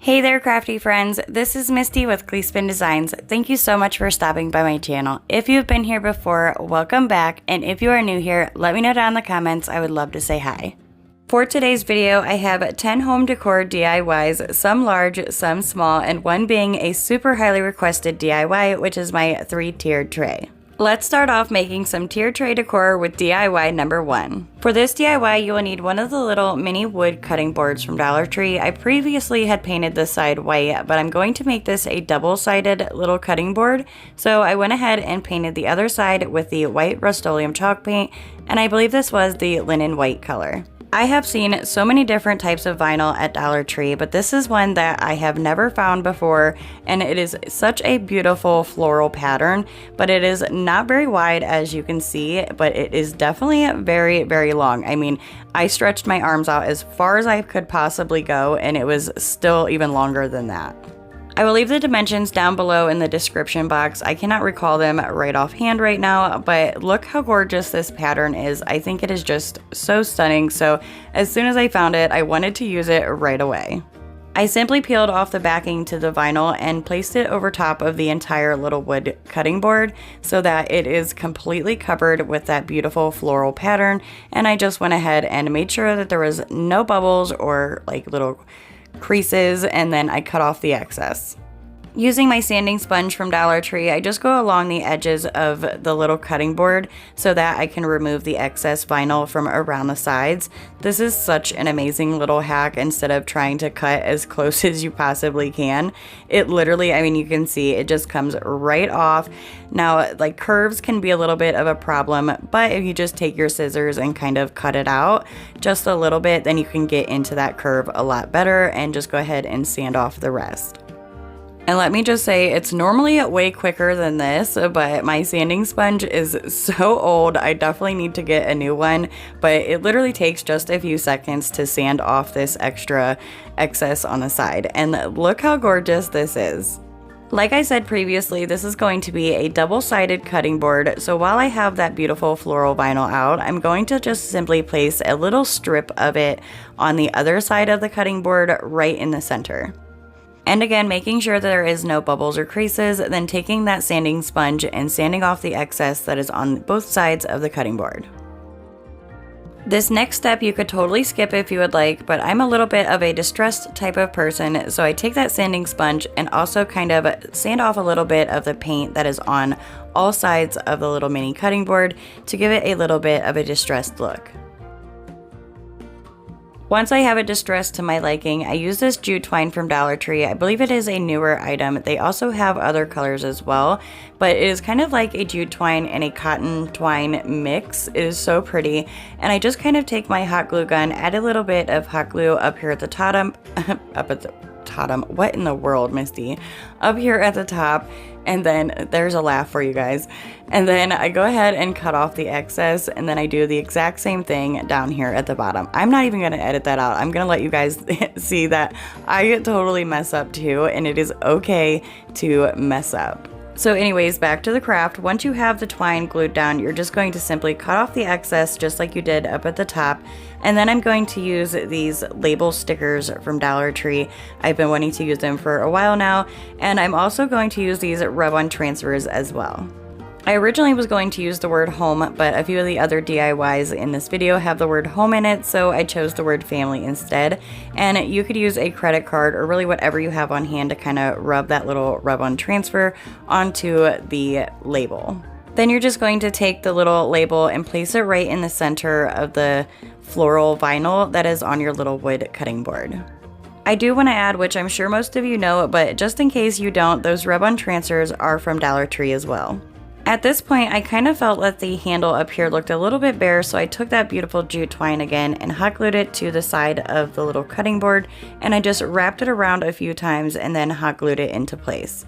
Hey there, crafty friends. This is Misty with Gleespen Designs. Thank you so much for stopping by my channel. If you've been here before, welcome back. And if you are new here, let me know down in the comments. I would love to say hi. For today's video, I have 10 home decor DIYs, some large, some small, and one being a super highly requested DIY, which is my 3-tiered tray. Let's start off making some tiered tray decor with DIY number 1. For this DIY, you will need one of the little mini wood cutting boards from Dollar Tree. I previously had painted this side white, but I'm going to make this a double-sided little cutting board. So I went ahead and painted the other side with the white Rust-Oleum chalk paint, and I believe this was the linen white color. I have seen so many different types of vinyl at Dollar Tree, but this is one that I have never found before, and it is such a beautiful floral pattern, but it is not very wide as you can see, but it is definitely very, very long. I mean, I stretched my arms out as far as I could possibly go, and it was still even longer than that. I will leave the dimensions down below in the description box. I cannot recall them right offhand right now, but look how gorgeous this pattern is. I think it is just so stunning. So as soon as I found it, I wanted to use it right away. I simply peeled off the backing to the vinyl and placed it over top of the entire little wood cutting board so that it is completely covered with that beautiful floral pattern. And I just went ahead and made sure that there was no bubbles or like little creases, and then I cut off the excess. Using my sanding sponge from Dollar Tree, I just go along the edges of the little cutting board so that I can remove the excess vinyl from around the sides. This is such an amazing little hack instead of trying to cut as close as you possibly can. It literally, I mean, you can see it just comes right off. Now, like curves can be a little bit of a problem, but if you just take your scissors and kind of cut it out just a little bit, then you can get into that curve a lot better and just go ahead and sand off the rest. And let me just say, it's normally way quicker than this, but my sanding sponge is so old, I definitely need to get a new one, but it literally takes just a few seconds to sand off this extra excess on the side. And look how gorgeous this is. Like I said previously, this is going to be a double-sided cutting board, so while I have that beautiful floral vinyl out, I'm going to just simply place a little strip of it on the other side of the cutting board right in the center. And again, making sure that there is no bubbles or creases, then taking that sanding sponge and sanding off the excess that is on both sides of the cutting board. This next step you could totally skip if you would like, but I'm a little bit of a distressed type of person, so I take that sanding sponge and also kind of sand off a little bit of the paint that is on all sides of the little mini cutting board to give it a little bit of a distressed look. Once I have it distressed to my liking, I use this jute twine from Dollar Tree. I believe it is a newer item. They also have other colors as well, but it is kind of like a jute twine and a cotton twine mix. It is so pretty. And I just kind of take my hot glue gun, add a little bit of hot glue up here at the bottom, what in the world, Misty? Up here at the top, and then there's a laugh for you guys. And then I go ahead and cut off the excess, and then I do the exact same thing down here at the bottom. I'm not even gonna edit that out. I'm gonna let you guys see that I totally mess up too, and it is okay to mess up. So anyways, back to the craft. Once you have the twine glued down, you're just going to simply cut off the excess just like you did up at the top. And then I'm going to use these label stickers from Dollar Tree. I've been wanting to use them for a while now. And I'm also going to use these rub-on transfers as well. I originally was going to use the word home, but a few of the other DIYs in this video have the word home in it, so I chose the word family instead. And you could use a credit card or really whatever you have on hand to kind of rub that little rub-on transfer onto the label. Then you're just going to take the little label and place it right in the center of the floral vinyl that is on your little wood cutting board. I do want to add, which I'm sure most of you know, but just in case you don't, those rub-on transfers are from Dollar Tree as well. At this point, I kind of felt that the handle up here looked a little bit bare, so I took that beautiful jute twine again and hot glued it to the side of the little cutting board, and I just wrapped it around a few times and then hot glued it into place.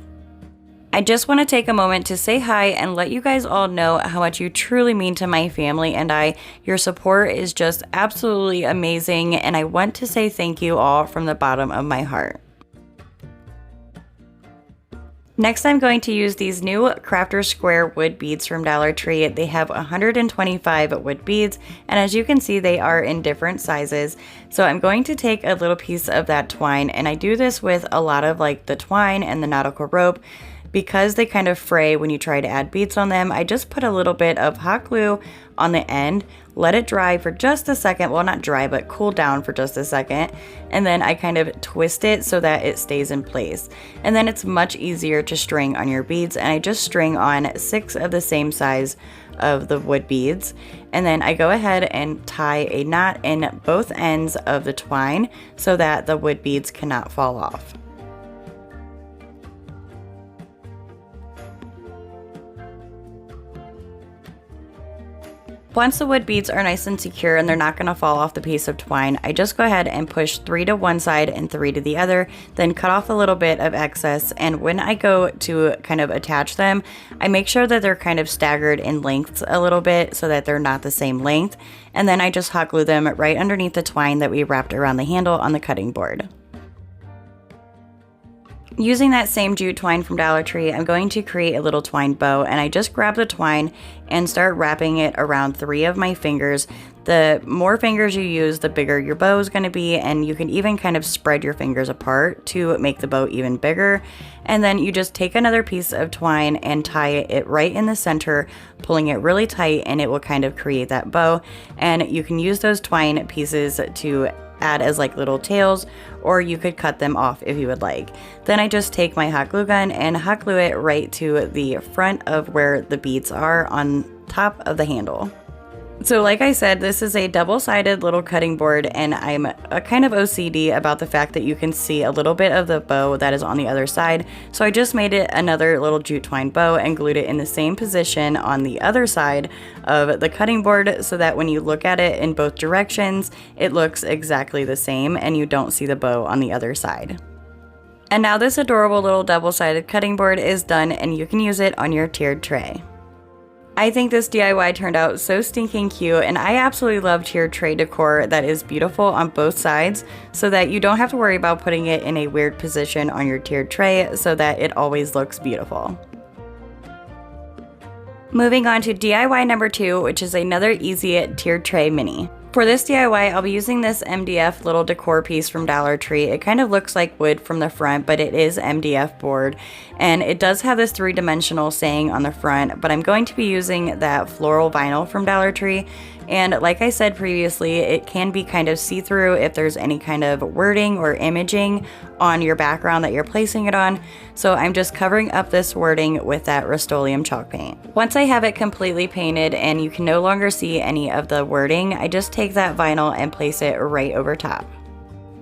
I just want to take a moment to say hi and let you guys all know how much you truly mean to my family and I. Your support is just absolutely amazing, and I want to say thank you all from the bottom of my heart. Next, I'm going to use these new Crafter Square wood beads from Dollar Tree. They have 125 wood beads, and as you can see, they are in different sizes. So I'm going to take a little piece of that twine, and I do this with a lot of like the twine and the nautical rope. Because they kind of fray when you try to add beads on them, I just put a little bit of hot glue on the end, let it dry for just a second, well not dry, but cool down for just a second, and then I kind of twist it so that it stays in place. And then it's much easier to string on your beads, and I just string on 6 of the same size of the wood beads, and then I go ahead and tie a knot in both ends of the twine so that the wood beads cannot fall off. Once the wood beads are nice and secure and they're not going to fall off the piece of twine, I just go ahead and push 3 to one side and 3 to the other, then cut off a little bit of excess. And when I go to kind of attach them, I make sure that they're kind of staggered in lengths a little bit so that they're not the same length. And then I just hot glue them right underneath the twine that we wrapped around the handle on the cutting board. Using that same jute twine from Dollar Tree, I'm going to create a little twine bow, and I just grab the twine and start wrapping it around 3 of my fingers. The more fingers you use, the bigger your bow is going to be, and you can even kind of spread your fingers apart to make the bow even bigger. And then you just take another piece of twine and tie it right in the center, pulling it really tight, and it will kind of create that bow. And you can use those twine pieces to add as like little tails, or you could cut them off if you would like. Then I just take my hot glue gun and hot glue it right to the front of where the beads are on top of the handle. So like I said, this is a double-sided little cutting board, and I'm a kind of OCD about the fact that you can see a little bit of the bow that is on the other side. So I just made it another little jute twine bow and glued it in the same position on the other side of the cutting board so that when you look at it in both directions, it looks exactly the same and you don't see the bow on the other side. And now this adorable little double-sided cutting board is done, and you can use it on your tiered tray. I think this DIY turned out so stinking cute, and I absolutely love tiered tray decor that is beautiful on both sides so that you don't have to worry about putting it in a weird position on your tiered tray so that it always looks beautiful. Moving on to DIY number 2, which is another easy tiered tray mini. For this DIY, I'll be using this MDF little decor piece from Dollar Tree. It kind of looks like wood from the front, but it is MDF board. And it does have this 3-dimensional saying on the front, but I'm going to be using that floral vinyl from Dollar Tree. And like I said previously, it can be kind of see-through if there's any kind of wording or imaging on your background that you're placing it on. So I'm just covering up this wording with that Rust-Oleum chalk paint. Once I have it completely painted and you can no longer see any of the wording, I just take that vinyl and place it right over top.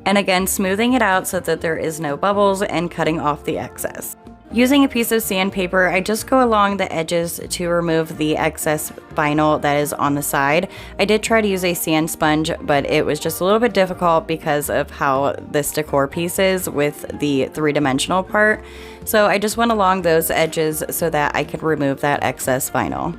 And again, smoothing it out so that there is no bubbles and cutting off the excess. Using a piece of sandpaper, I just go along the edges to remove the excess vinyl that is on the side. I did try to use a sand sponge, but it was just a little bit difficult because of how this decor piece is with the 3-dimensional part. So I just went along those edges so that I could remove that excess vinyl.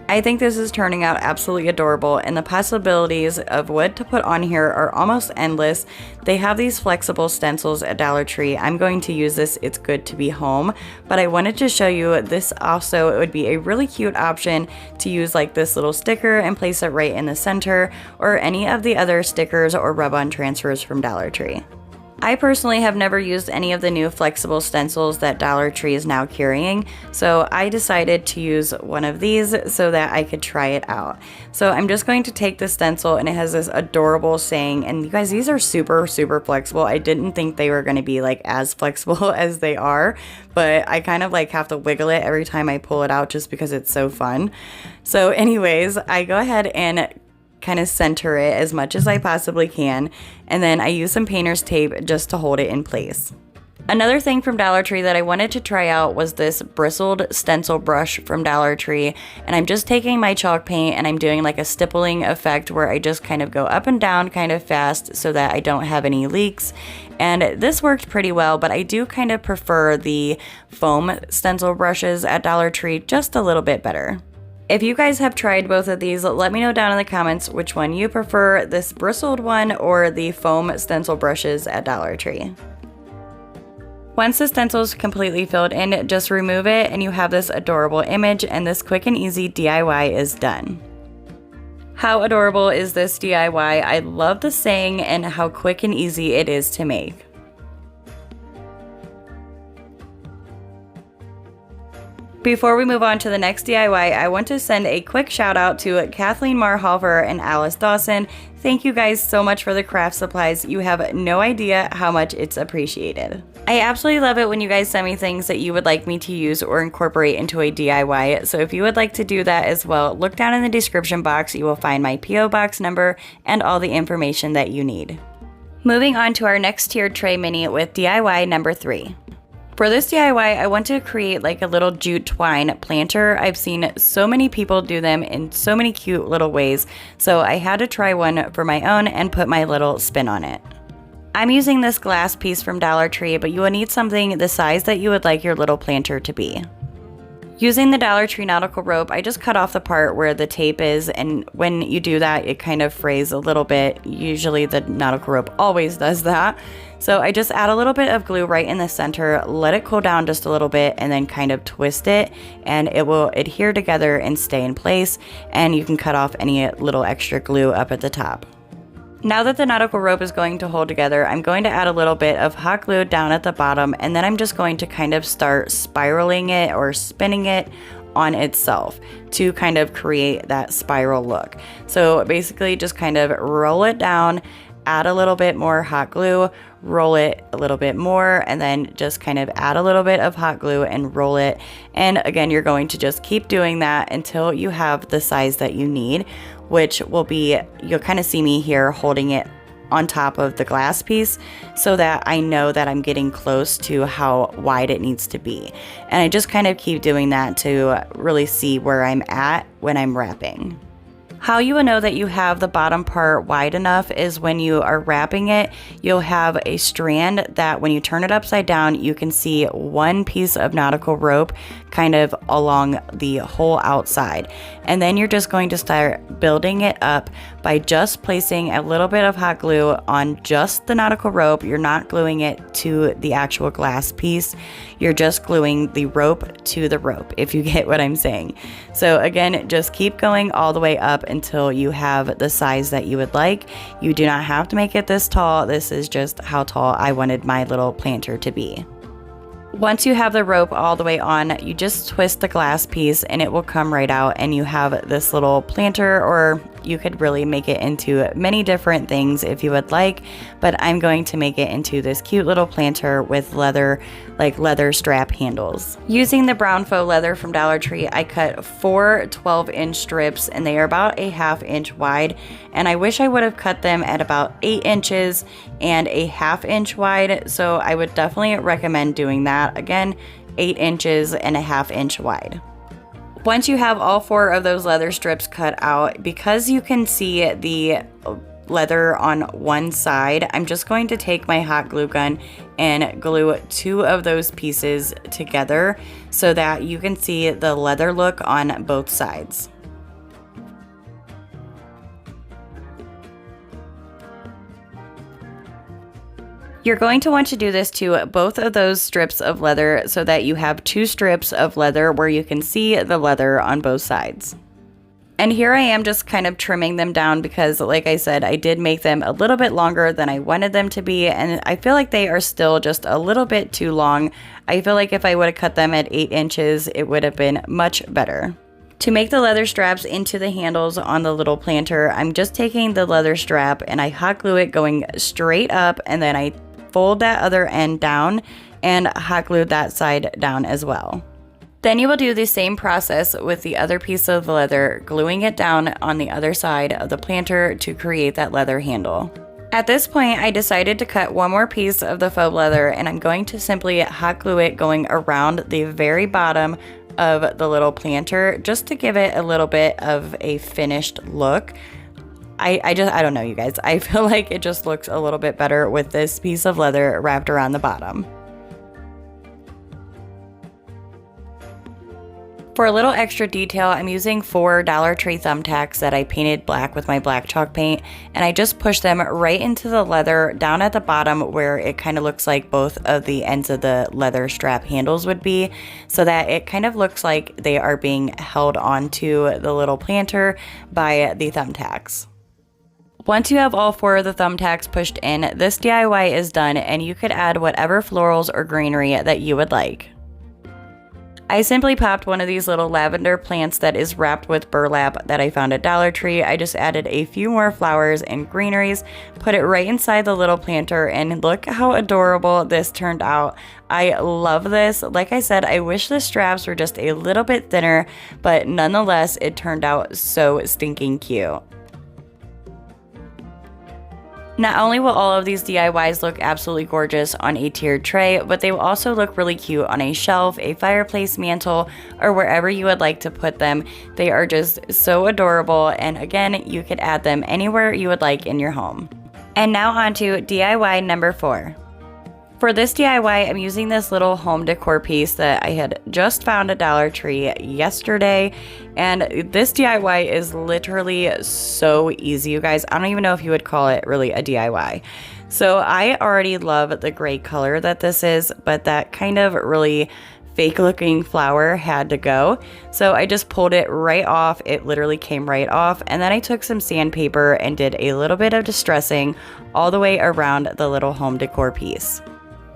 I think this is turning out absolutely adorable, and the possibilities of what to put on here are almost endless. They have these flexible stencils at Dollar Tree. I'm going to use this It's Good to Be Home, but I wanted to show you this also. It would be a really cute option to use like this little sticker and place it right in the center, or any of the other stickers or rub-on transfers from Dollar Tree. I personally have never used any of the new flexible stencils that Dollar Tree is now carrying, so I decided to use one of these so that I could try it out. So I'm just going to take the stencil, and it has this adorable saying, and you guys, these are super flexible. I didn't think they were going to be like as flexible as they are, but I kind of like have to wiggle it every time I pull it out just because it's so fun. So anyways, I go ahead and kind of center it as much as I possibly can, and then I use some painter's tape just to hold it in place. Another thing from Dollar Tree that I wanted to try out was this bristled stencil brush from Dollar Tree, and I'm just taking my chalk paint and I'm doing like a stippling effect where I just kind of go up and down kind of fast so that I don't have any leaks. And this worked pretty well, but I do kind of prefer the foam stencil brushes at Dollar Tree just a little bit better. If you guys have tried both of these, let me know down in the comments which one you prefer, this bristled one or the foam stencil brushes at Dollar Tree. Once the stencil is completely filled in, just remove it and you have this adorable image, and this quick and easy DIY is done. How adorable is this DIY? I love the saying and how quick and easy it is to make. Before we move on to the next DIY, I want to send a quick shout out to Kathleen Marhofer and Alice Dawson. Thank you guys so much for the craft supplies. You have no idea how much it's appreciated. I absolutely love it when you guys send me things that you would like me to use or incorporate into a DIY. So if you would like to do that as well, look down in the description box. You will find my PO box number and all the information that you need. Moving on to our next tiered tray mini with DIY number 3. For this DIY, I want to create like a little jute twine planter. I've seen so many people do them in so many cute little ways, so I had to try one for my own and put my little spin on it. I'm using this glass piece from Dollar Tree, but you will need something the size that you would like your little planter to be. Using the Dollar Tree nautical rope, I just cut off the part where the tape is, and when you do that, it kind of frays a little bit. Usually the nautical rope always does that. So I just add a little bit of glue right in the center, let it cool down just a little bit, and then kind of twist it, and it will adhere together and stay in place, and you can cut off any little extra glue up at the top. Now that the nautical rope is going to hold together, I'm going to add a little bit of hot glue down at the bottom, and then I'm just going to kind of start spiraling it or spinning it on itself to kind of create that spiral look. So basically just kind of roll it down, add a little bit more hot glue, roll it a little bit more, and then just kind of add a little bit of hot glue and roll it. And again, you're going to just keep doing that until you have the size that you need, which will be, you'll kind of see me here holding it on top of the glass piece so that I know that I'm getting close to how wide it needs to be. And I just kind of keep doing that to really see where I'm at when I'm wrapping. How you will know that you have the bottom part wide enough is when you are wrapping it, you'll have a strand that when you turn it upside down, you can see one piece of nautical rope kind of along the whole outside. And then you're just going to start building it up by just placing a little bit of hot glue on just the nautical rope. You're not gluing it to the actual glass piece. You're just gluing the rope to the rope, if you get what I'm saying. So again, just keep going all the way up until you have the size that you would like. You do not have to make it this tall. This is just how tall I wanted my little planter to be. Once you have the rope all the way on, you just twist the glass piece and it will come right out, and you have this little planter, or you could really make it into many different things if you would like, but I'm going to make it into this cute little planter with leather strap handles. Using the brown faux leather from Dollar Tree, I cut 4 12-inch strips, and they are about a 1/2 inch wide, and I wish I would have cut them at about 8 inches and a 1/2 inch wide, so I would definitely recommend doing that. Again, 8 inches and a 1/2 inch wide. Once you have all 4 of those leather strips cut out, because you can see the leather on one side, I'm just going to take my hot glue gun and glue 2 of those pieces together so that you can see the leather look on both sides. You're going to want to do this to both of those strips of leather so that you have 2 strips of leather where you can see the leather on both sides. And here I am just kind of trimming them down because, like I said, I did make them a little bit longer than I wanted them to be, and I feel like they are still just a little bit too long. I feel like if I would have cut them at 8 inches, it would have been much better. To make the leather straps into the handles on the little planter, I'm just taking the leather strap and I hot glue it going straight up, and then I fold that other end down and hot glue that side down as well. Then you will do the same process with the other piece of leather, gluing it down on the other side of the planter to create that leather handle. At this point, I decided to cut one more piece of the faux leather, and I'm going to simply hot glue it going around the very bottom of the little planter just to give it a little bit of a finished look. I don't know, you guys. I feel like it just looks a little bit better with this piece of leather wrapped around the bottom. For a little extra detail, I'm using 4 Dollar Tree thumbtacks that I painted black with my black chalk paint, and I just pushed them right into the leather down at the bottom where it kind of looks like both of the ends of the leather strap handles would be, so that it kind of looks like they are being held onto the little planter by the thumbtacks. Once you have all 4 of the thumbtacks pushed in, this DIY is done, and you could add whatever florals or greenery that you would like. I simply popped one of these little lavender plants that is wrapped with burlap that I found at Dollar Tree. I just added a few more flowers and greeneries, put it right inside the little planter, and look how adorable this turned out. I love this. Like I said, I wish the straps were just a little bit thinner, but nonetheless, it turned out so stinking cute. Not only will all of these DIYs look absolutely gorgeous on a tiered tray, but they will also look really cute on a shelf, a fireplace mantle, or wherever you would like to put them. They are just so adorable, and again, you could add them anywhere you would like in your home. And now on to DIY number 4. For this DIY, I'm using this little home decor piece that I had just found at Dollar Tree yesterday, and this DIY is literally so easy, you guys. I don't even know if you would call it really a DIY. So I already love the gray color that this is, but that kind of really fake looking flower had to go. So I just pulled it right off. It literally came right off. And then I took some sandpaper and did a little bit of distressing all the way around the little home decor piece.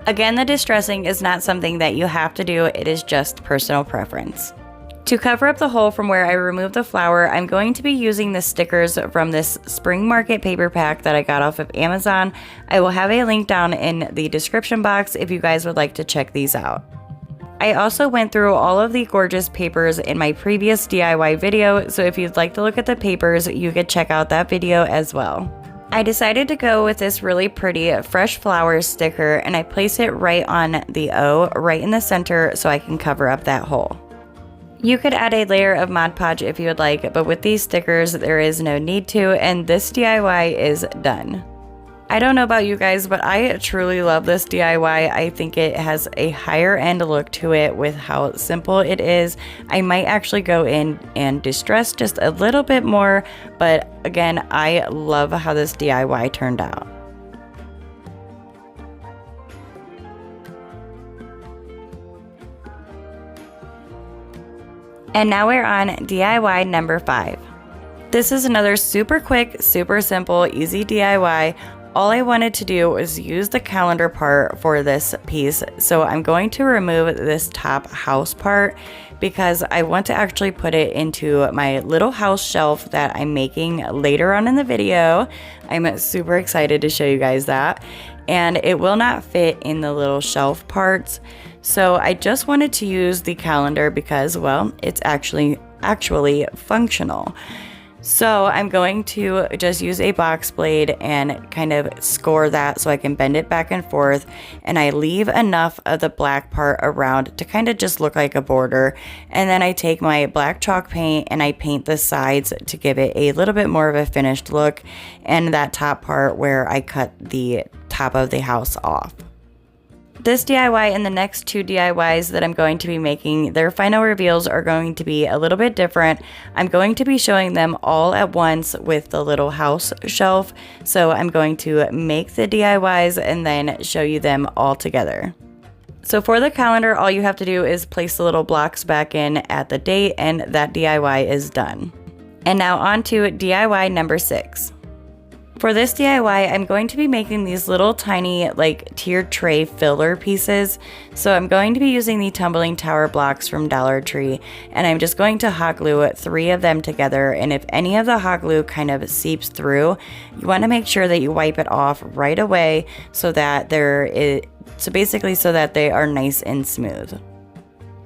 Again, the distressing is not something that you have to do, it is just personal preference. To cover up the hole from where I removed the flower, I'm going to be using the stickers from this Spring Market paper pack that I got off of Amazon. I will have a link down in the description box if you guys would like to check these out. I also went through all of the gorgeous papers in my previous DIY video, so if you'd like to look at the papers, you could check out that video as well. I decided to go with this really pretty fresh flowers sticker, and I place it right on the O, right in the center, so I can cover up that hole. You could add a layer of Mod Podge if you would like, but with these stickers there is no need to, and this DIY is done. I don't know about you guys, but I truly love this DIY. I think it has a higher end look to it with how simple it is. I might actually go in and distress just a little bit more, but again, I love how this DIY turned out. And now we're on DIY number 5. This is another super quick, super simple, easy DIY. All I wanted to do was use the calendar part for this piece, so I'm going to remove this top house part because I want to actually put it into my little house shelf that I'm making later on in the video. I'm super excited to show you guys that, and it will not fit in the little shelf parts, so I just wanted to use the calendar because, well, it's actually functional. So I'm going to just use a box blade and kind of score that so I can bend it back and forth, and I leave enough of the black part around to kind of just look like a border, and then I take my black chalk paint and I paint the sides to give it a little bit more of a finished look, and that top part where I cut the top of the house off. This DIY and the next 2 DIYs that I'm going to be making, their final reveals are going to be a little bit different. I'm going to be showing them all at once with the little house shelf, so I'm going to make the DIYs and then show you them all together. So for the calendar, all you have to do is place the little blocks back in at the date, and that DIY is done. And now on to DIY number 6. For this DIY, I'm going to be making these little tiny like tiered tray filler pieces. So I'm going to be using the tumbling tower blocks from Dollar Tree, and I'm just going to hot glue 3 of them together, and if any of the hot glue kind of seeps through, you want to make sure that you wipe it off right away so that so that they are nice and smooth.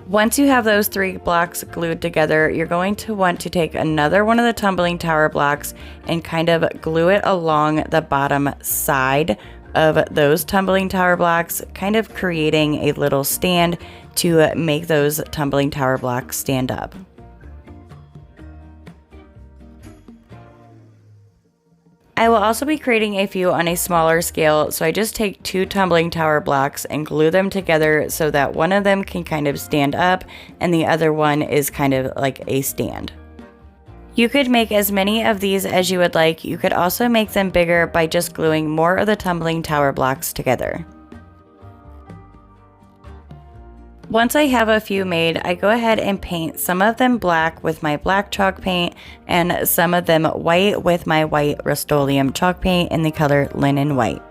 Once you have those 3 blocks glued together, you're going to want to take another one of the tumbling tower blocks and kind of glue it along the bottom side of those tumbling tower blocks, kind of creating a little stand to make those tumbling tower blocks stand up. I will also be creating a few on a smaller scale, so I just take 2 tumbling tower blocks and glue them together so that one of them can kind of stand up and the other one is kind of like a stand. You could make as many of these as you would like. You could also make them bigger by just gluing more of the tumbling tower blocks together. Once I have a few made, I go ahead and paint some of them black with my black chalk paint and some of them white with my white Rust-Oleum chalk paint in the color Linen White.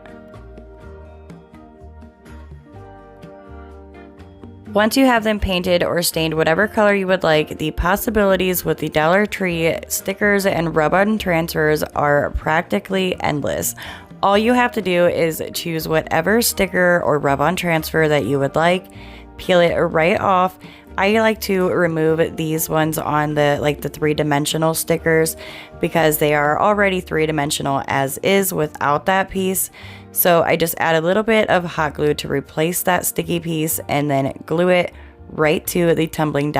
Once you have them painted or stained whatever color you would like, the possibilities with the Dollar Tree stickers and rub-on transfers are practically endless. All you have to do is choose whatever sticker or rub-on transfer that you would like, peel it right off. I like to remove these ones on the 3-dimensional stickers because they are already 3-dimensional as is without that piece. So I just add a little bit of hot glue to replace that sticky piece and then glue it right to the tumbling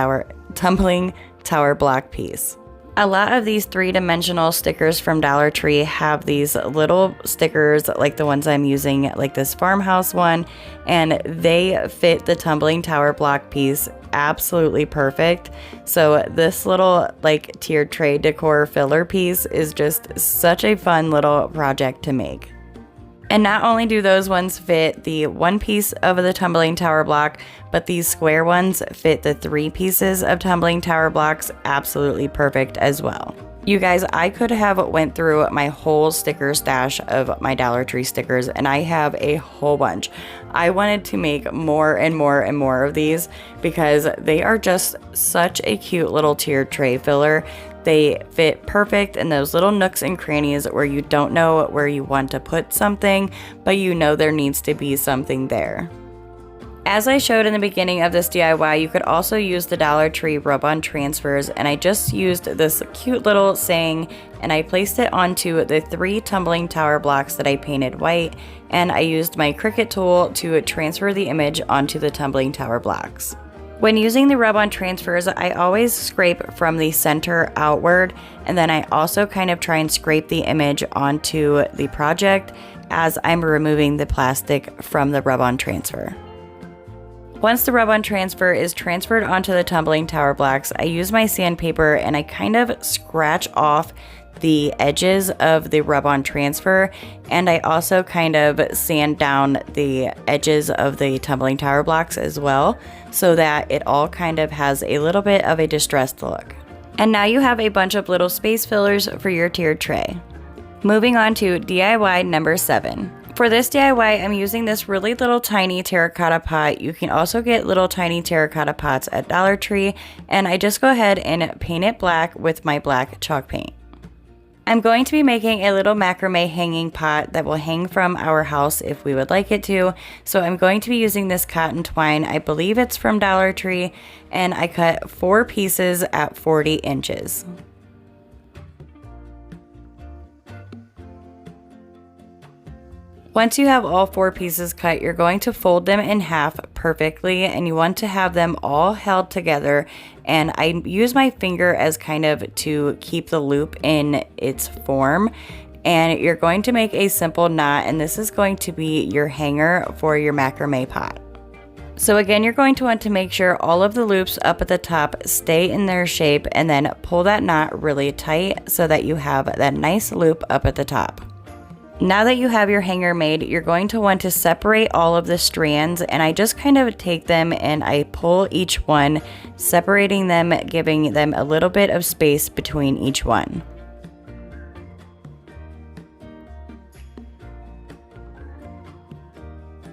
tower block piece. A lot of these 3-dimensional stickers from Dollar Tree have these little stickers like the ones I'm using, like this farmhouse one, and they fit the tumbling tower block piece absolutely perfect. So this little tiered tray decor filler piece is just such a fun little project to make. And not only do those ones fit the one piece of the tumbling tower block, but these square ones fit the 3 pieces of tumbling tower blocks absolutely perfect as well. You guys, I could have went through my whole sticker stash of my Dollar Tree stickers, and I have a whole bunch. I wanted to make more and more and more of these because they are just such a cute little tiered tray filler. They fit perfect in those little nooks and crannies where you don't know where you want to put something, but you know there needs to be something there. As I showed in the beginning of this DIY, you could also use the Dollar Tree rub-on transfers, and I just used this cute little saying and I placed it onto the 3 tumbling tower blocks that I painted white, and I used my Cricut tool to transfer the image onto the tumbling tower blocks. When using the rub-on transfers, I always scrape from the center outward, and then I also kind of try and scrape the image onto the project as I'm removing the plastic from the rub-on transfer. Once the rub-on transfer is transferred onto the tumbling tower blocks, I use my sandpaper and I kind of scratch off the edges of the rub-on transfer, and I also kind of sand down the edges of the tumbling tower blocks as well, so that it all kind of has a little bit of a distressed look. And now you have a bunch of little space fillers for your tiered tray. Moving on to DIY number 7. For this DIY, I'm using this really little tiny terracotta pot. You can also get little tiny terracotta pots at Dollar Tree, and I just go ahead and paint it black with my black chalk paint. I'm going to be making a little macrame hanging pot that will hang from our house if we would like it to. So I'm going to be using this cotton twine. I believe it's from Dollar Tree, and I cut 4 pieces at 40 inches. Once you have all 4 pieces cut, you're going to fold them in half perfectly, and you want to have them all held together. And I use my finger as kind of to keep the loop in its form. And you're going to make a simple knot, and this is going to be your hanger for your macrame pot. So again, you're going to want to make sure all of the loops up at the top stay in their shape, and then pull that knot really tight so that you have that nice loop up at the top. Now that you have your hanger made, you're going to want to separate all of the strands, and I just kind of take them and I pull each one, separating them, giving them a little bit of space between each one.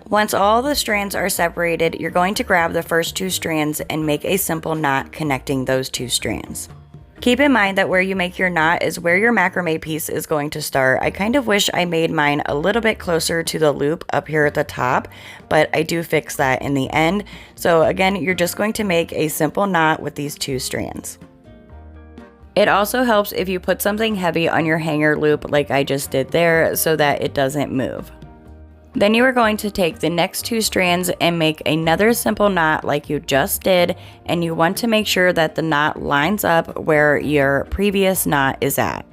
Once all the strands are separated, you're going to grab the first 2 strands and make a simple knot connecting those 2 strands. Keep in mind that where you make your knot is where your macrame piece is going to start. I kind of wish I made mine a little bit closer to the loop up here at the top, but I do fix that in the end. So again, you're just going to make a simple knot with these 2 strands. It also helps if you put something heavy on your hanger loop like I just did there so that it doesn't move. Then you are going to take the next 2 strands and make another simple knot like you just did, and you want to make sure that the knot lines up where your previous knot is at.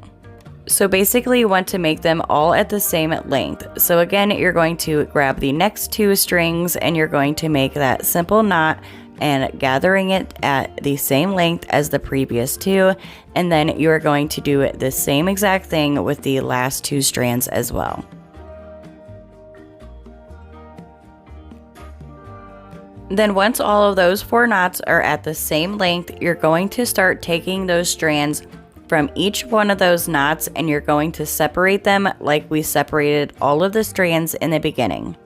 So basically you want to make them all at the same length. So again, you're going to grab the next 2 strings and you're going to make that simple knot and gathering it at the same length as the previous 2. And then you're going to do the same exact thing with the last 2 strands as well. Then once all of those 4 knots are at the same length, you're going to start taking those strands from each one of those knots and you're going to separate them like we separated all of the strands in the beginning.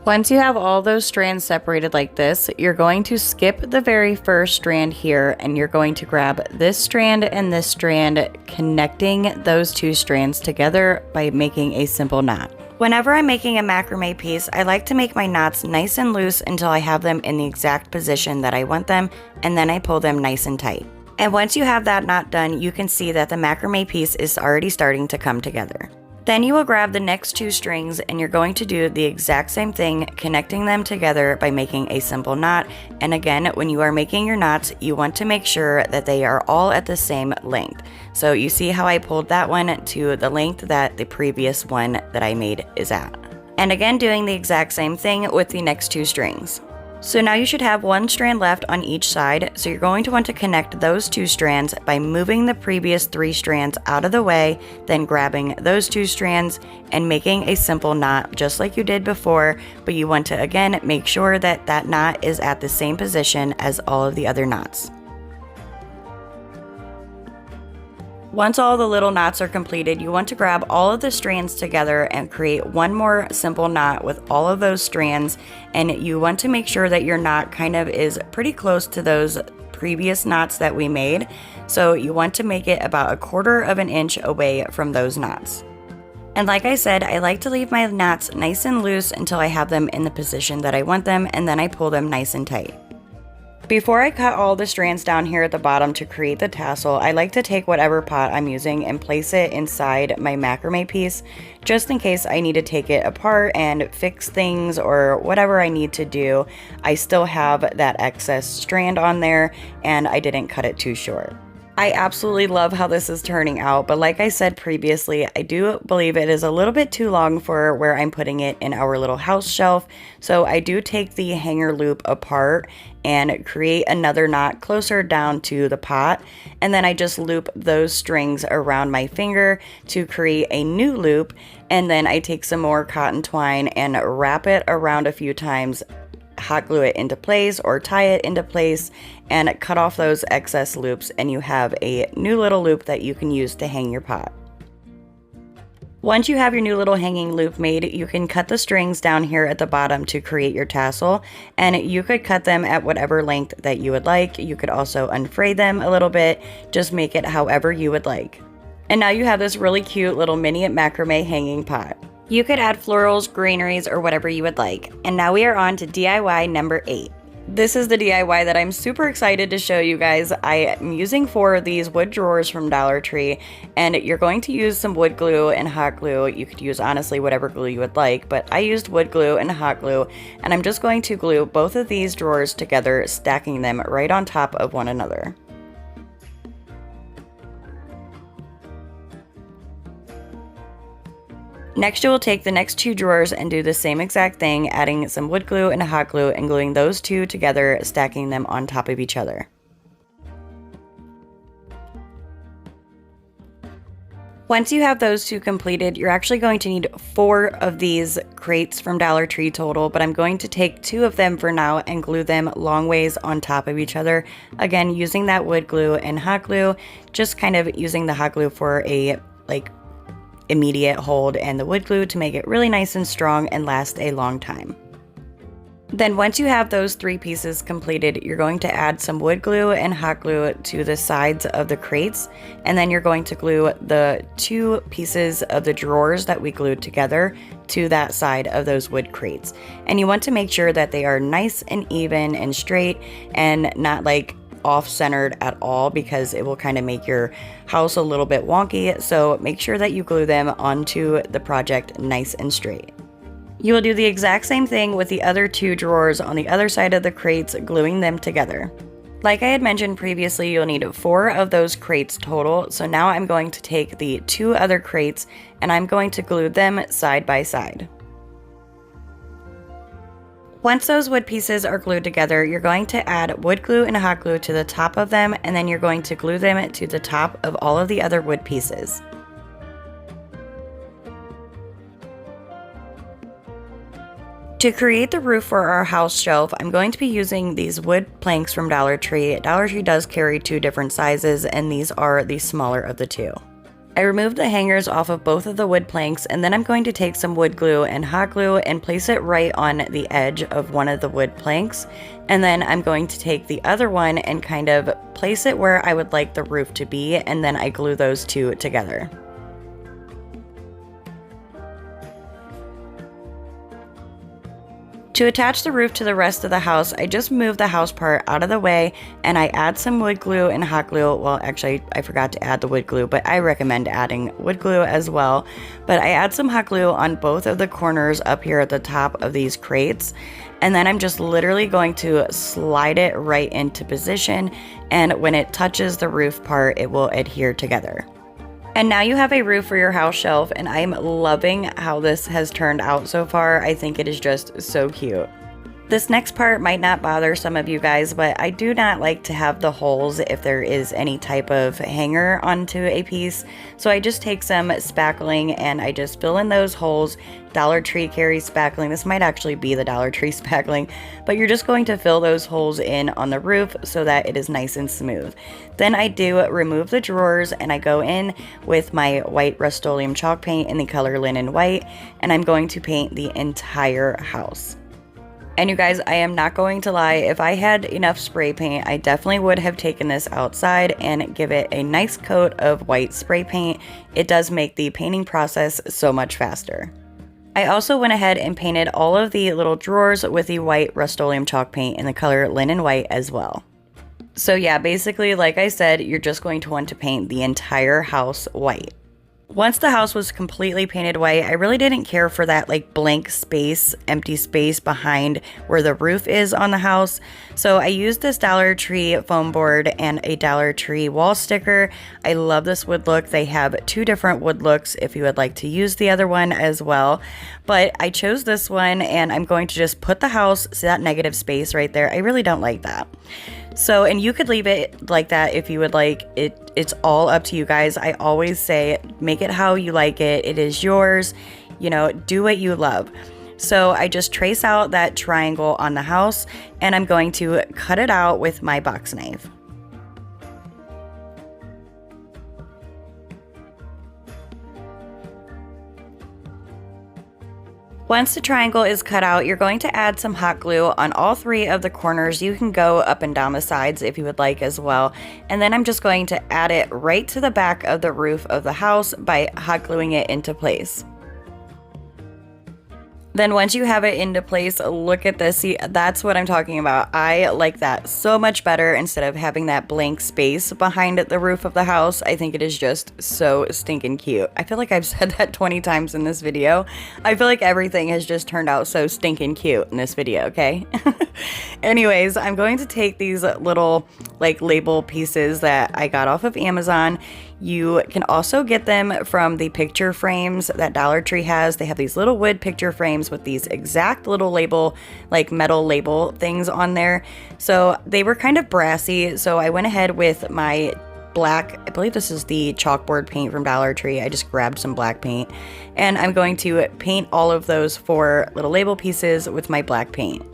Once you have all those strands separated like this, you're going to skip the very first strand here and you're going to grab this strand and this strand, connecting those 2 strands together by making a simple knot. Whenever I'm making a macrame piece, I like to make my knots nice and loose until I have them in the exact position that I want them, and then I pull them nice and tight. And once you have that knot done, you can see that the macrame piece is already starting to come together. Then you will grab the next 2 strings and you're going to do the exact same thing, connecting them together by making a simple knot. And again, when you are making your knots, you want to make sure that they are all at the same length. So you see how I pulled that one to the length that the previous one that I made is at. And again, doing the exact same thing with the next 2 strings. So now you should have 1 strand left on each side, so you're going to want to connect those 2 strands by moving the previous 3 strands out of the way, then grabbing those 2 strands and making a simple knot just like you did before, but you want to again make sure that that knot is at the same position as all of the other knots. Once all the little knots are completed, you want to grab all of the strands together and create one more simple knot with all of those strands, and you want to make sure that your knot kind of is pretty close to those previous knots that we made. So you want to make it about 1/4 of an inch away from those knots. And like I said, I like to leave my knots nice and loose until I have them in the position that I want them, and then I pull them nice and tight. Before I cut all the strands down here at the bottom to create the tassel, I like to take whatever pot I'm using and place it inside my macrame piece, just in case I need to take it apart and fix things or whatever I need to do. I still have that excess strand on there and I didn't cut it too short. I absolutely love how this is turning out, but like I said previously, I do believe it is a little bit too long for where I'm putting it in our little house shelf. So I do take the hanger loop apart and create another knot closer down to the pot. And then I just loop those strings around my finger to create a new loop. And then I take some more cotton twine and wrap it around a few times, hot glue it into place or tie it into place and cut off those excess loops, and you have a new little loop that you can use to hang your pot. Once you have your new little hanging loop made, you can cut the strings down here at the bottom to create your tassel, and you could cut them at whatever length that you would like. You could also unfray them a little bit, just make it however you would like. And now you have this really cute little mini macrame hanging pot. You could add florals, greeneries, or whatever you would like. And now we are on to DIY number 8. This is the DIY that I'm super excited to show you guys. I am using 4 of these wood drawers from Dollar Tree, and you're going to use some wood glue and hot glue. You could use honestly whatever glue you would like, but I used wood glue and hot glue, and I'm just going to glue both of these drawers together, stacking them right on top of one another. Next, you will take the next 2 drawers and do the same exact thing, adding some wood glue and hot glue and gluing those 2 together, stacking them on top of each other. Once you have those 2 completed, you're actually going to need 4 of these crates from Dollar Tree total, but I'm going to take 2 of them for now and glue them long ways on top of each other. Again, using that wood glue and hot glue, just kind of using the hot glue for a immediate hold and the wood glue to make it really nice and strong and last a long time. Then once you have those 3 pieces completed, you're going to add some wood glue and hot glue to the sides of the crates, and then you're going to glue the 2 pieces of the drawers that we glued together to that side of those wood crates. And you want to make sure that they are nice and even and straight and not off-centered at all, because it will kind of make your house a little bit wonky. So make sure that you glue them onto the project nice and straight. You will do the exact same thing with the other 2 drawers on the other side of the crates, gluing them together. Like I had mentioned previously, you'll need 4 of those crates total. So now I'm going to take the 2 other crates and I'm going to glue them side by side. Once those wood pieces are glued together, you're going to add wood glue and hot glue to the top of them, and then you're going to glue them to the top of all of the other wood pieces. To create the roof for our house shelf, I'm going to be using these wood planks from Dollar Tree. Dollar Tree does carry 2 different sizes, and these are the smaller of the 2. I removed the hangers off of both of the wood planks, and then I'm going to take some wood glue and hot glue and place it right on the edge of one of the wood planks. And then I'm going to take the other one and kind of place it where I would like the roof to be, and then I glue those 2 together. To attach the roof to the rest of the house, I just move the house part out of the way and I add some wood glue and hot glue. Well, actually, I forgot to add the wood glue, but I recommend adding wood glue as well. But I add some hot glue on both of the corners up here at the top of these crates. And then I'm just literally going to slide it right into position. And when it touches the roof part, it will adhere together. And now you have a roof for your house shelf, and I'm loving how this has turned out so far. I think it is just so cute. This next part might not bother some of you guys, but I do not like to have the holes if there is any type of hanger onto a piece. So I just take some spackling and I just fill in those holes. Dollar Tree carries spackling. This might actually be the Dollar Tree spackling, but you're just going to fill those holes in on the roof so that it is nice and smooth. Then I do remove the drawers and I go in with my white Rust-Oleum chalk paint in the color Linen White, and I'm going to paint the entire house. And you guys, I am not going to lie, if I had enough spray paint, I definitely would have taken this outside and give it a nice coat of white spray paint. It does make the painting process so much faster. I also went ahead and painted all of the little drawers with the white Rust-Oleum chalk paint in the color Linen White as well. So yeah, basically, like I said, you're just going to want to paint the entire house white. Once the house was completely painted white, I really didn't care for that like blank space, empty space behind where the roof is on the house. So I used this Dollar Tree foam board and a Dollar Tree wall sticker. I love this wood look. They have 2 different wood looks if you would like to use the other one as well. But I chose this one and I'm going to just put the house, see that negative space right there? I really don't like that. So, and you could leave it like that if you would like. It's all up to you guys. I always say, make it how you like it. It is yours. You know, do what you love. So I just trace out that triangle on the house and I'm going to cut it out with my box knife. Once the triangle is cut out, you're going to add some hot glue on all 3 of the corners. You can go up and down the sides if you would like as well. And then I'm just going to add it right to the back of the roof of the house by hot gluing it into place. Then once you have it into place, look at this. See, that's what I'm talking about. I like that so much better instead of having that blank space behind the roof of the house. I think it is just so stinking cute. I feel like I've said that 20 times in this video. I feel like everything has just turned out so stinking cute in this video, okay? Anyways, I'm going to take these little like label pieces that I got off of Amazon. You can also get them from the picture frames that Dollar Tree has. They have these little wood picture frames with these exact little label, like metal label things on there. So they were kind of brassy. So I went ahead with my black, I believe this is the chalkboard paint from Dollar Tree. I just grabbed some black paint and I'm going to paint all of those 4 little label pieces with my black paint.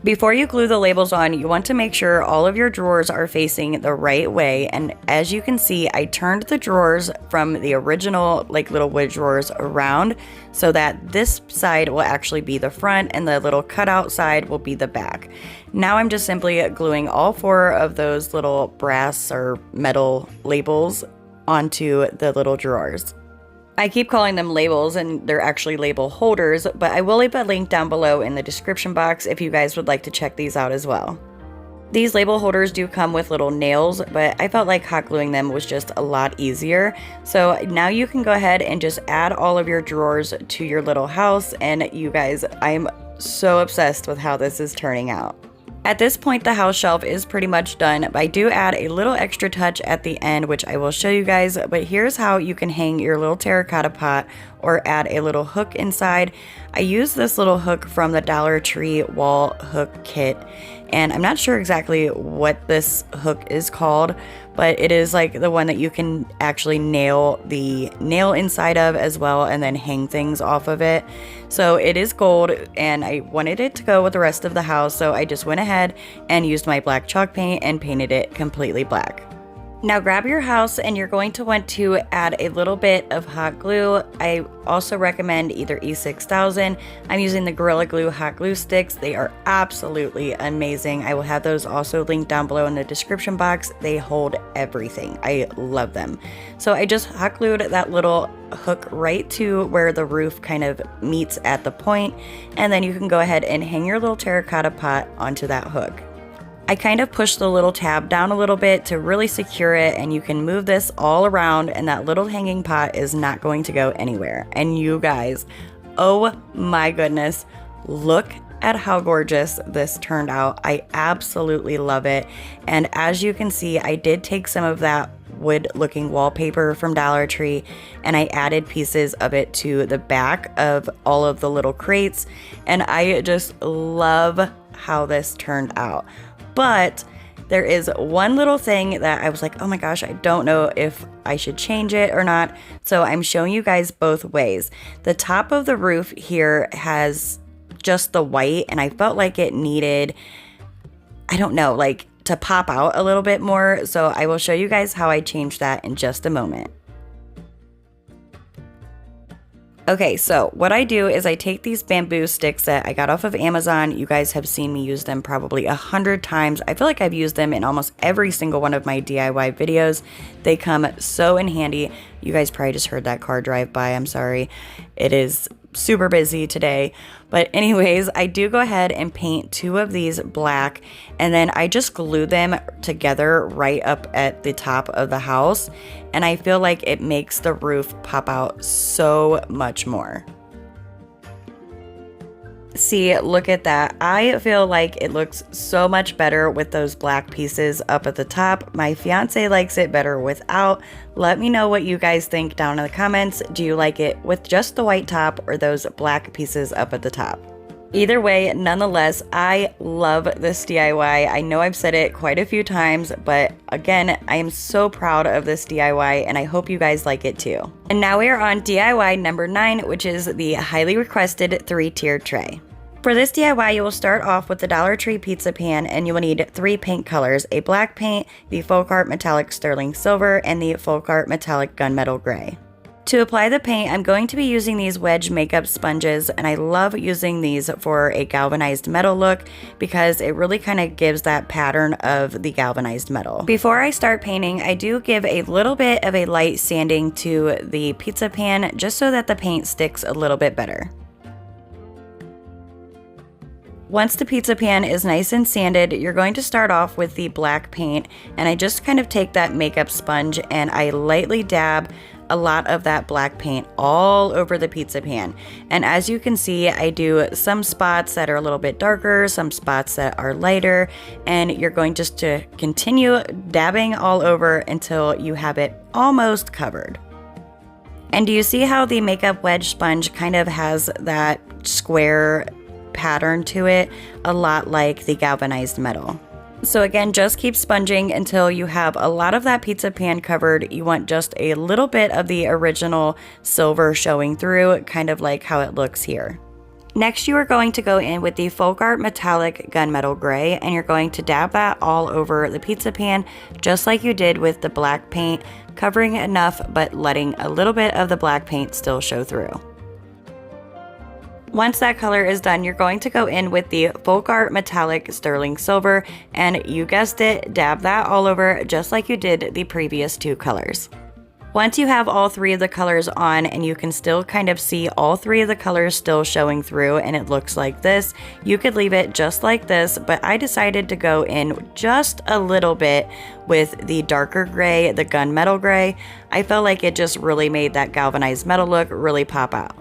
Before you glue the labels on, you want to make sure all of your drawers are facing the right way. And as you can see, I turned the drawers from the original like little wood drawers around so that this side will actually be the front and the little cutout side will be the back. Now I'm just simply gluing all 4 of those little brass or metal labels onto the little drawers. I keep calling them labels and they're actually label holders, but I will leave a link down below in the description box if you guys would like to check these out as well. These label holders do come with little nails, but I felt like hot gluing them was just a lot easier. So now you can go ahead and just add all of your drawers to your little house, and you guys, I'm so obsessed with how this is turning out. At this point, the house shelf is pretty much done, but I do add a little extra touch at the end, which I will show you guys. But here's how you can hang your little terracotta pot or add a little hook inside. I use this little hook from the Dollar Tree wall hook kit, and I'm not sure exactly what this hook is called, but it is like the one that you can actually nail the nail inside of as well and then hang things off of it. So it is gold, and I wanted it to go with the rest of the house, so I just went ahead and used my black chalk paint and painted it completely black. Now grab your house and you're going to want to add a little bit of hot glue. I also recommend either E6000. I'm using the Gorilla Glue hot glue sticks. They are absolutely amazing. I will have those also linked down below in the description box. They hold everything. I love them. So I just hot glued that little hook right to where the roof kind of meets at the point, and then you can go ahead and hang your little terracotta pot onto that hook. I kind of push the little tab down a little bit to really secure it, and you can move this all around and that little hanging pot is not going to go anywhere. And you guys, oh my goodness, look at how gorgeous this turned out. I absolutely love it. And as you can see, I did take some of that wood looking wallpaper from Dollar Tree and I added pieces of it to the back of all of the little crates, and I just love how this turned out. But there is one little thing that I was like, oh my gosh, I don't know if I should change it or not. So I'm showing you guys both ways. The top of the roof here has just the white, and I felt like it needed, I don't know, like to pop out a little bit more. So I will show you guys how I changed that in just a moment. Okay, so what I do is I take these bamboo sticks that I got off of Amazon. You guys have seen me use them probably 100 times. I feel like I've used them in almost every single one of my DIY videos. They come so in handy. You guys probably just heard that car drive by. I'm sorry. It is super busy today. But anyways, I do go ahead and paint two of these black, and then I just glue them together right up at the top of the house. And I feel like it makes the roof pop out so much more. See, look at that. I feel like it looks so much better with those black pieces up at the top. My fiance likes it better without. Let me know what you guys think down in the comments. Do you like it with just the white top or those black pieces up at the top? Either way, nonetheless, I love this DIY. I know I've said it quite a few times, but again, I am so proud of this DIY and I hope you guys like it too. And now we are on DIY number 9, which is the highly requested 3-tier tray. For this DIY, you will start off with the Dollar Tree pizza pan, and you will need 3 paint colors: a black paint, the Folk Art Metallic Sterling Silver, and the Folk Art Metallic Gunmetal Gray. To apply the paint, I'm going to be using these wedge makeup sponges, and I love using these for a galvanized metal look because it really kind of gives that pattern of the galvanized metal. Before I start painting, I do give a little bit of a light sanding to the pizza pan just so that the paint sticks a little bit better. Once the pizza pan is nice and sanded, you're going to start off with the black paint, and I just kind of take that makeup sponge and I lightly dab a lot of that black paint all over the pizza pan. And as you can see, I do some spots that are a little bit darker, some spots that are lighter, and you're going just to continue dabbing all over until you have it almost covered. And do you see how the makeup wedge sponge kind of has that square pattern to it, a lot like the galvanized metal? So again, just keep sponging until you have a lot of that pizza pan covered. You want just a little bit of the original silver showing through, kind of like how it looks here. Next, you are going to go in with the Folk Art Metallic Gunmetal Gray, and you're going to dab that all over the pizza pan, just like you did with the black paint, covering enough but letting a little bit of the black paint still show through. Once that color is done, you're going to go in with the Folk Art Metallic Sterling Silver, and you guessed it, dab that all over just like you did the previous 2 colors. Once you have all 3 of the colors on and you can still kind of see all 3 of the colors still showing through and it looks like this, you could leave it just like this, but I decided to go in just a little bit with the darker gray, the gunmetal gray. I felt like it just really made that galvanized metal look really pop out.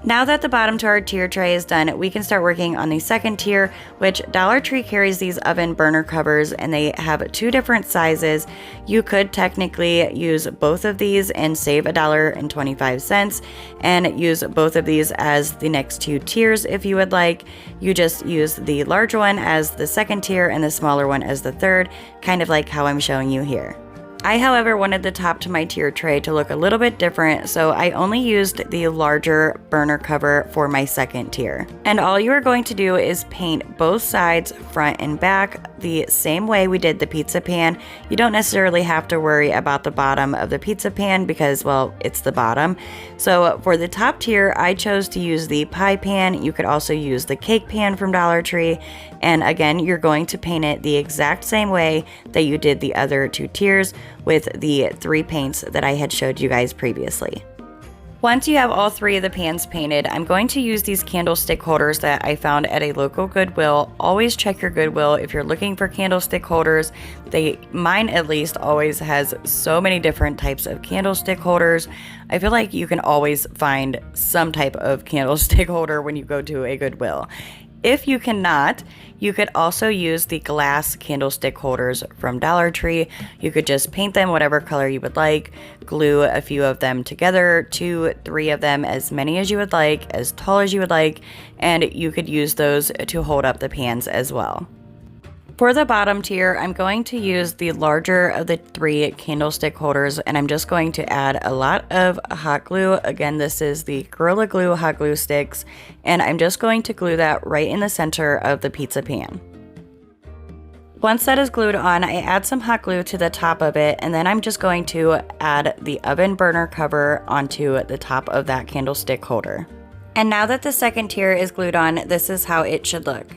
Now that the bottom to our tier tray is done, we can start working on the second tier, which Dollar Tree carries these oven burner covers and they have 2 different sizes. You could technically use both of these and save $1.25 and use both of these as the next 2 tiers if you would like. You just use the large one as the second tier and the smaller one as the third, kind of like how I'm showing you here. I, however, wanted the top to my tier tray to look a little bit different, so I only used the larger burner cover for my second tier. And all you are going to do is paint both sides, front and back, the same way we did the pizza pan. You don't necessarily have to worry about the bottom of the pizza pan because, well, it's the bottom. So for the top tier, I chose to use the pie pan. You could also use the cake pan from Dollar Tree. And again, you're going to paint it the exact same way that you did the other 2 tiers with the 3 paints that I had showed you guys previously. Once you have all 3 of the pans painted, I'm going to use these candlestick holders that I found at a local Goodwill. Always check your Goodwill if you're looking for candlestick holders. Mine at least always has so many different types of candlestick holders. I feel like you can always find some type of candlestick holder when you go to a Goodwill. If you cannot, you could also use the glass candlestick holders from Dollar Tree. You could just paint them whatever color you would like, glue a few of them together, 2, 3 of them, as many as you would like, as tall as you would like, and you could use those to hold up the pans as well. For the bottom tier, I'm going to use the larger of the 3 candlestick holders, and I'm just going to add a lot of hot glue. Again, this is the Gorilla Glue hot glue sticks, and I'm just going to glue that right in the center of the pizza pan. Once that is glued on, I add some hot glue to the top of it, and then I'm just going to add the oven burner cover onto the top of that candlestick holder. And now that the second tier is glued on, this is how it should look.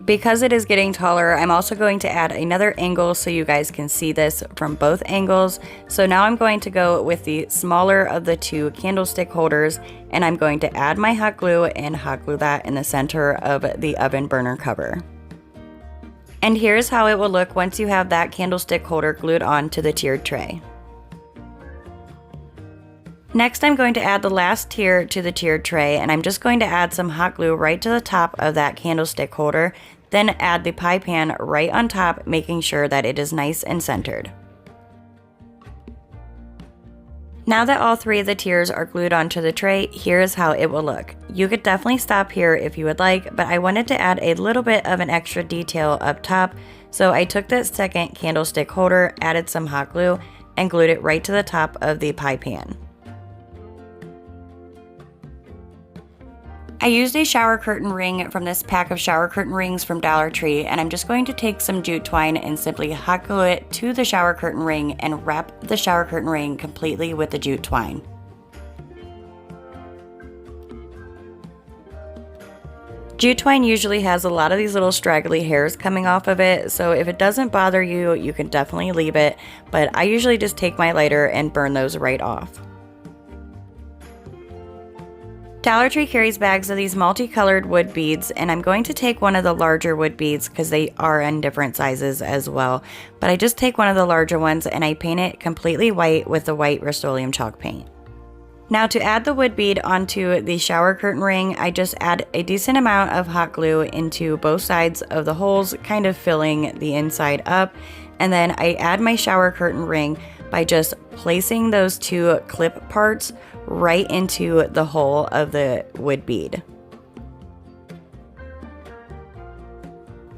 Because it is getting taller, I'm also going to add another angle so you guys can see this from both angles. So now I'm going to go with the smaller of the 2 candlestick holders, and I'm going to add my hot glue and hot glue that in the center of the oven burner cover. And here's how it will look once you have that candlestick holder glued on to the tiered tray. Next, I'm going to add the last tier to the tiered tray, and I'm just going to add some hot glue right to the top of that candlestick holder, then add the pie pan right on top, making sure that it is nice and centered. Now that all 3 of the tiers are glued onto the tray, here's how it will look. You could definitely stop here if you would like, but I wanted to add a little bit of an extra detail up top, so I took that second candlestick holder, added some hot glue, and glued it right to the top of the pie pan. I used a shower curtain ring from this pack of shower curtain rings from Dollar Tree, and I'm just going to take some jute twine and simply hot glue it to the shower curtain ring and wrap the shower curtain ring completely with the jute twine. Jute twine usually has a lot of these little straggly hairs coming off of it, so if it doesn't bother you, you can definitely leave it, but I usually just take my lighter and burn those right off. Dollar Tree carries bags of these multicolored wood beads, and I'm going to take one of the larger wood beads because they are in different sizes as well. But I just take one of the larger ones and I paint it completely white with the white Rust-Oleum chalk paint. Now to add the wood bead onto the shower curtain ring, I just add a decent amount of hot glue into both sides of the holes, kind of filling the inside up. And then I add my shower curtain ring by just placing those 2 clip parts right into the hole of the wood bead.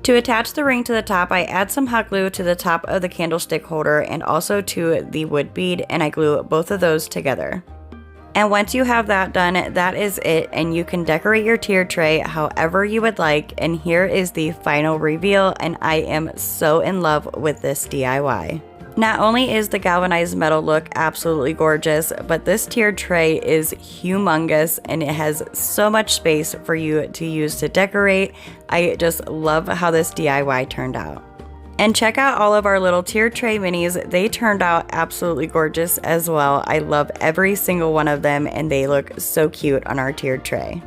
To attach the ring to the top, I add some hot glue to the top of the candlestick holder and also to the wood bead, and I glue both of those together. And once you have that done, that is it, and you can decorate your tier tray however you would like. And here is the final reveal, and I am so in love with this DIY. Not only is the galvanized metal look absolutely gorgeous, but this tiered tray is humongous and it has so much space for you to use to decorate. I just love how this DIY turned out. And check out all of our little tiered tray minis. They turned out absolutely gorgeous as well. I love every single one of them and they look so cute on our tiered tray.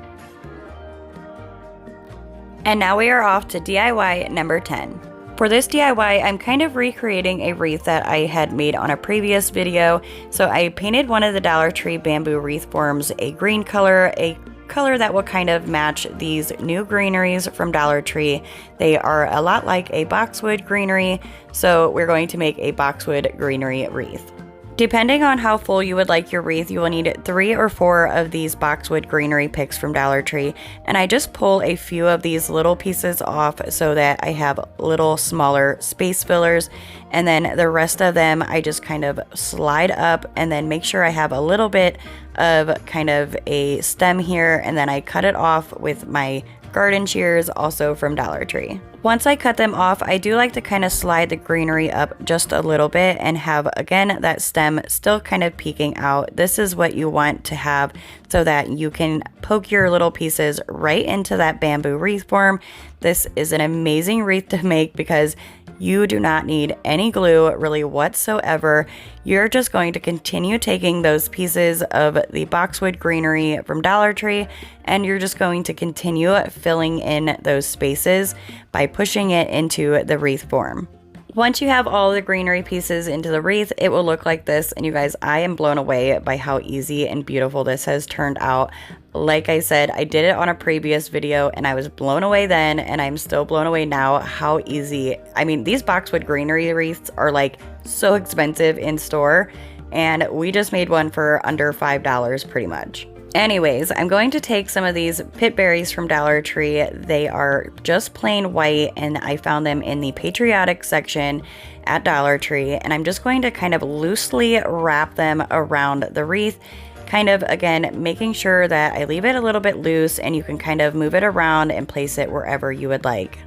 And now we are off to DIY number 10. For this DIY, I'm kind of recreating a wreath that I had made on a previous video. So I painted one of the Dollar Tree bamboo wreath forms a green color, a color that will kind of match these new greeneries from Dollar Tree. They are a lot like a boxwood greenery, so we're going to make a boxwood greenery wreath. Depending on how full you would like your wreath, you will need 3 or 4 of these boxwood greenery picks from Dollar Tree, and I just pull a few of these little pieces off so that I have little smaller space fillers, and then the rest of them I just kind of slide up and then make sure I have a little bit of kind of a stem here, and then I cut it off with my garden shears, also from Dollar Tree. Once I cut them off, I do like to kind of slide the greenery up just a little bit and have, again, that stem still kind of peeking out. This is what you want to have so that you can poke your little pieces right into that bamboo wreath form. This is an amazing wreath to make because you do not need any glue really whatsoever. You're just going to continue taking those pieces of the boxwood greenery from Dollar Tree, and you're just going to continue filling in those spaces by pushing it into the wreath form. Once you have all the greenery pieces into the wreath, it will look like this. And you guys, I am blown away by how easy and beautiful this has turned out. Like I said, I did it on a previous video and I was blown away then, and I'm still blown away now how easy. I mean, these boxwood greenery wreaths are like so expensive in store, and we just made one for under $5 pretty much. Anyways, I'm going to take some of these pit berries from Dollar Tree. They are just plain white, and I found them in the patriotic section at Dollar Tree, and I'm just going to kind of loosely wrap them around the wreath, kind of, again, making sure that I leave it a little bit loose and you can kind of move it around and place it wherever you would like.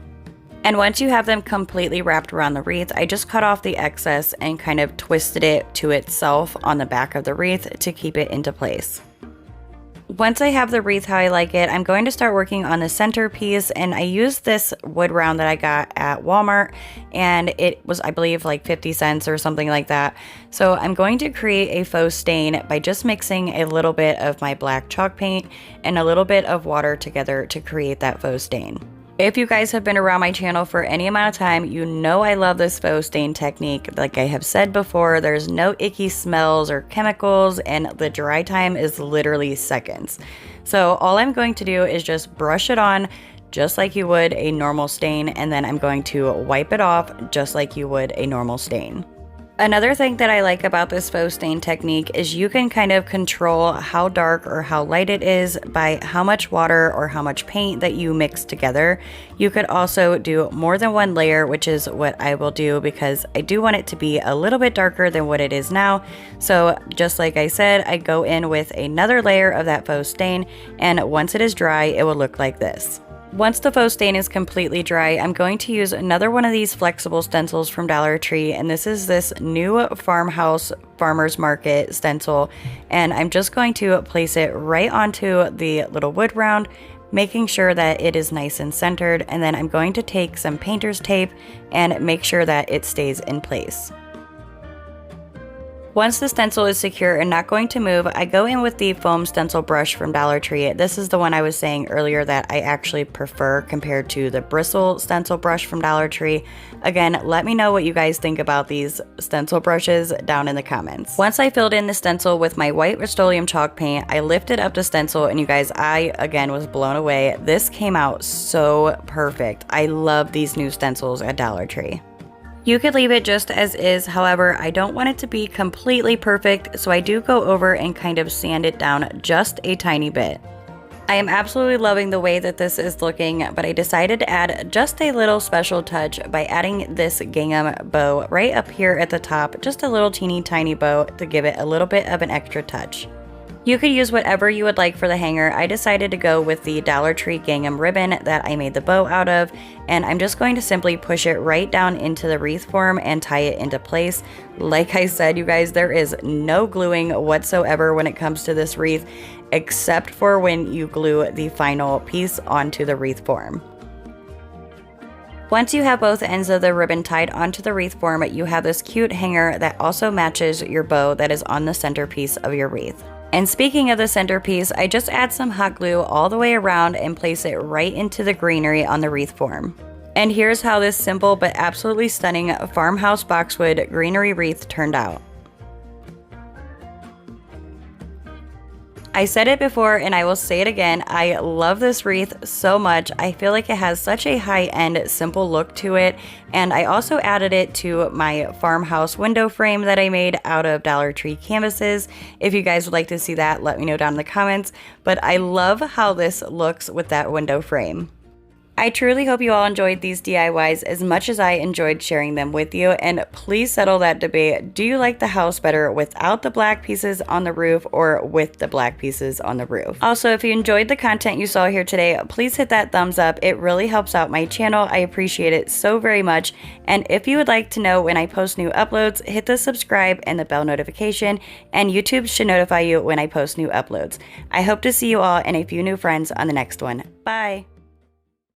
And once you have them completely wrapped around the wreath, I just cut off the excess and kind of twisted it to itself on the back of the wreath to keep it into place. Once I have the wreath how I like it, I'm going to start working on the centerpiece, and I used this wood round that I got at Walmart, and it was, I believe, like 50 cents or something like that. So I'm going to create a faux stain by just mixing a little bit of my black chalk paint and a little bit of water together to create that faux stain. If you guys have been around my channel for any amount of time, you know I love this faux stain technique. Like I have said before, there's no icky smells or chemicals, and the dry time is literally seconds. So all I'm going to do is just brush it on just like you would a normal stain, and then I'm going to wipe it off just like you would a normal stain. Another thing that I like about this faux stain technique is you can kind of control how dark or how light it is by how much water or how much paint that you mix together. You could also do more than one layer, which is what I will do because I do want it to be a little bit darker than what it is now. So just like I said, I go in with another layer of that faux stain, and once it is dry, it will look like this. Once the faux stain is completely dry, I'm going to use another one of these flexible stencils from Dollar Tree, and this is this new farmhouse farmers market stencil, and I'm just going to place it right onto the little wood round, making sure that it is nice and centered, and then I'm going to take some painter's tape and make sure that it stays in place. Once the stencil is secure and not going to move, I go in with the foam stencil brush from Dollar Tree. This is the one I was saying earlier that I actually prefer compared to the bristle stencil brush from Dollar Tree. Again, let me know what you guys think about these stencil brushes down in the comments. Once I filled in the stencil with my white Rust-Oleum chalk paint, I lifted up the stencil, and you guys, I again was blown away. This came out so perfect. I love these new stencils at Dollar Tree. You could leave it just as is, however, I don't want it to be completely perfect, so I do go over and kind of sand it down just a tiny bit. I am absolutely loving the way that this is looking, but I decided to add just a little special touch by adding this gingham bow right up here at the top, just a little teeny tiny bow to give it a little bit of an extra touch. You could use whatever you would like for the hanger. I decided to go with the Dollar Tree gingham ribbon that I made the bow out of, and I'm just going to simply push it right down into the wreath form and tie it into place. Like I said, you guys, there is no gluing whatsoever when it comes to this wreath, except for when you glue the final piece onto the wreath form. Once you have both ends of the ribbon tied onto the wreath form, you have this cute hanger that also matches your bow that is on the centerpiece of your wreath. And speaking of the centerpiece, I just add some hot glue all the way around and place it right into the greenery on the wreath form. And here's how this simple but absolutely stunning farmhouse boxwood greenery wreath turned out. I said it before and I will say it again, I love this wreath so much. I feel like it has such a high-end, simple look to it, and I also added it to my farmhouse window frame that I made out of Dollar Tree canvases. If you guys would like to see that, let me know down in the comments, but I love how this looks with that window frame. I truly hope you all enjoyed these DIYs as much as I enjoyed sharing them with you, and please settle that debate. Do you like the house better without the black pieces on the roof or with the black pieces on the roof? Also, if you enjoyed the content you saw here today, please hit that thumbs up. It really helps out my channel. I appreciate it so very much. And if you would like to know when I post new uploads, hit the subscribe and the bell notification, and YouTube should notify you when I post new uploads. I hope to see you all and a few new friends on the next one. Bye!